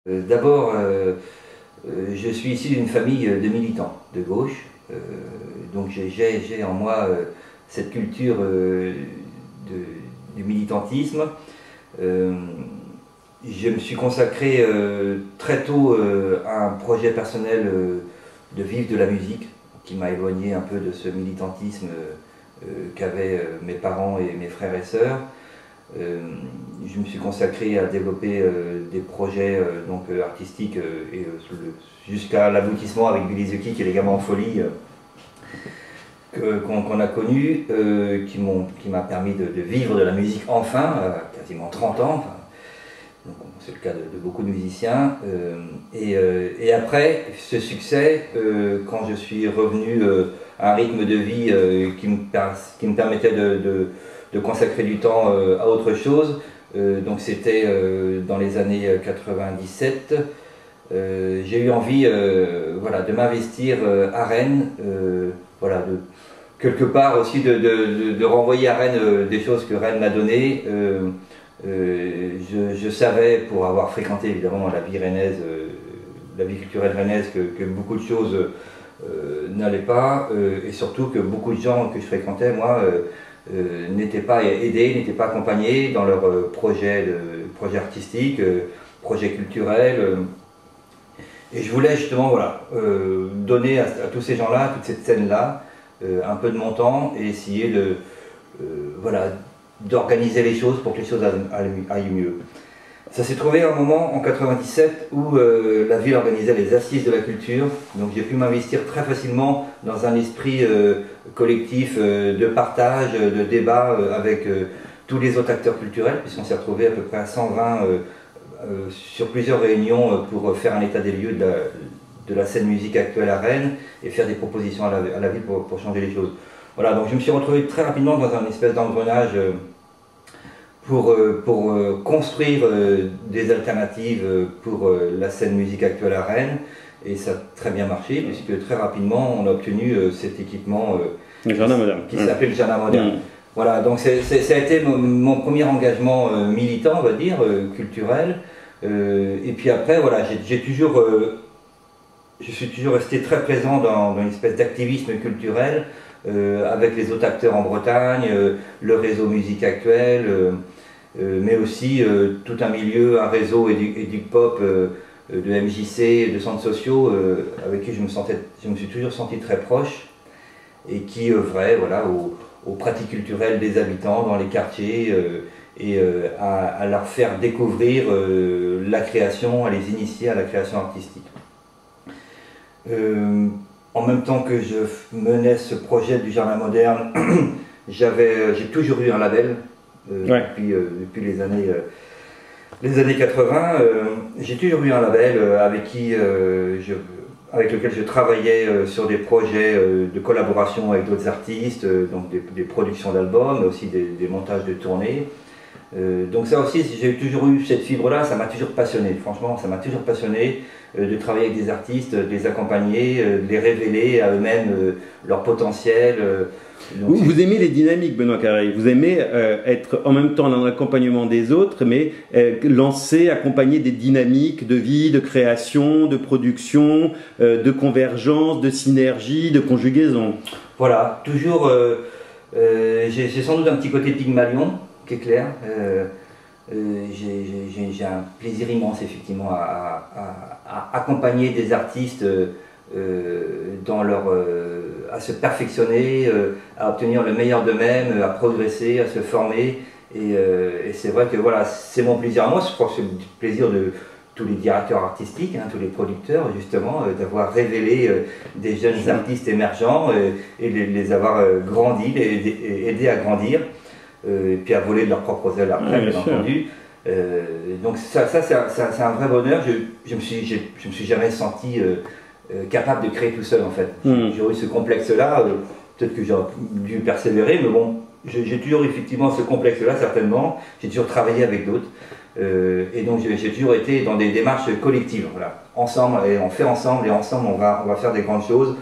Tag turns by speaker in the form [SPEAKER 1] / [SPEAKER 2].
[SPEAKER 1] D'abord, je suis issu d'une famille de militants de gauche, donc j'ai en moi cette culture du militantisme. Je me suis consacré très tôt à un projet personnel de vivre de la musique, qui m'a éloigné un peu de ce militantisme qu'avaient mes parents et mes frères et sœurs. Je me suis consacré à développer des projets artistiques jusqu'à l'aboutissement avec Billy the Kick et les Gamins en folie qu'on a connu, qui m'a permis de vivre de la musique enfin, à quasiment 30 ans. C'est le cas de beaucoup de musiciens. Et après ce succès, quand je suis revenu à un rythme de vie qui me permettait de consacrer du temps à autre chose, donc c'était dans les années 97, j'ai eu envie de m'investir à Rennes, quelque part aussi de renvoyer à Rennes des choses que Rennes m'a données. Je savais, pour avoir fréquenté évidemment la vie rennaise, la vie culturelle rennaise, que beaucoup de choses n'allaient pas, et surtout que beaucoup de gens que je fréquentais, moi, n'étaient pas aidés, n'étaient pas accompagnés dans leurs projets artistiques, projets culturels. Et je voulais justement donner à tous ces gens-là, à toute cette scène-là, un peu de mon temps et essayer d'organiser les choses pour que les choses aillent mieux. Ça s'est trouvé un moment en 97 où la ville organisait les assises de la culture, donc j'ai pu m'investir très facilement dans un esprit collectif de partage, de débat avec tous les autres acteurs culturels, puisqu'on s'est retrouvé à peu près à 120 sur plusieurs réunions pour faire un état des lieux de la scène musique actuelle à Rennes et faire des propositions à la ville pour changer les choses. Voilà, donc je me suis retrouvé très rapidement dans un espèce d'engrenage pour construire des alternatives pour la scène musique actuelle à Rennes, et ça a très bien marché puisque très rapidement on a obtenu cet équipement
[SPEAKER 2] qui
[SPEAKER 1] s'appelle le Jardin Moderne. Voilà, donc ça a été mon premier engagement militant, on va dire, culturel, et puis après voilà, je suis toujours resté très présent dans une espèce d'activisme culturel avec les autres acteurs en Bretagne, le réseau musique actuelle, mais aussi tout un milieu, un réseau éduc-pop de MJC, de centres sociaux, avec qui je me suis toujours senti très proche et qui œuvrait aux pratiques culturelles des habitants dans les quartiers et à leur faire découvrir la création, à les initier à la création artistique. En même temps que je menais ce projet du Jardin Moderne, j'ai toujours eu un label depuis les années 80. J'ai toujours eu un label avec lequel je travaillais sur des projets de collaboration avec d'autres artistes, donc des productions d'albums, mais aussi des montages de tournées. Donc ça aussi, j'ai toujours eu cette fibre-là, ça m'a toujours passionné, franchement, ça m'a toujours passionné de travailler avec des artistes, de les accompagner, de les révéler à eux-mêmes leur potentiel.
[SPEAKER 2] Vous aimez les dynamiques, Benoît Carré, vous aimez être en même temps dans l'accompagnement des autres, mais lancer, accompagner des dynamiques de vie, de création, de production, de convergence, de synergie, de conjugaison.
[SPEAKER 1] Voilà, toujours, j'ai sans doute un petit côté Pygmalion, qui est clair. J'ai un plaisir immense effectivement à accompagner des artistes à se perfectionner, à obtenir le meilleur d'eux-mêmes, à progresser, à se former. Et c'est vrai que voilà, c'est mon plaisir à moi, je crois que c'est le plaisir de tous les directeurs artistiques, tous les producteurs justement, d'avoir révélé des jeunes artistes émergents et les avoir grandis, aidés à grandir. Et puis à voler de leurs propres ailes après, bien entendu. Donc ça c'est un vrai bonheur. Je me suis jamais senti capable de créer tout seul en fait. J'ai eu ce complexe-là, peut-être que j'aurais dû persévérer, mais bon, j'ai toujours effectivement ce complexe-là certainement. J'ai toujours travaillé avec d'autres. Et donc j'ai toujours été dans des démarches collectives. Voilà. Ensemble, et on fait ensemble, et ensemble on va faire des grandes choses.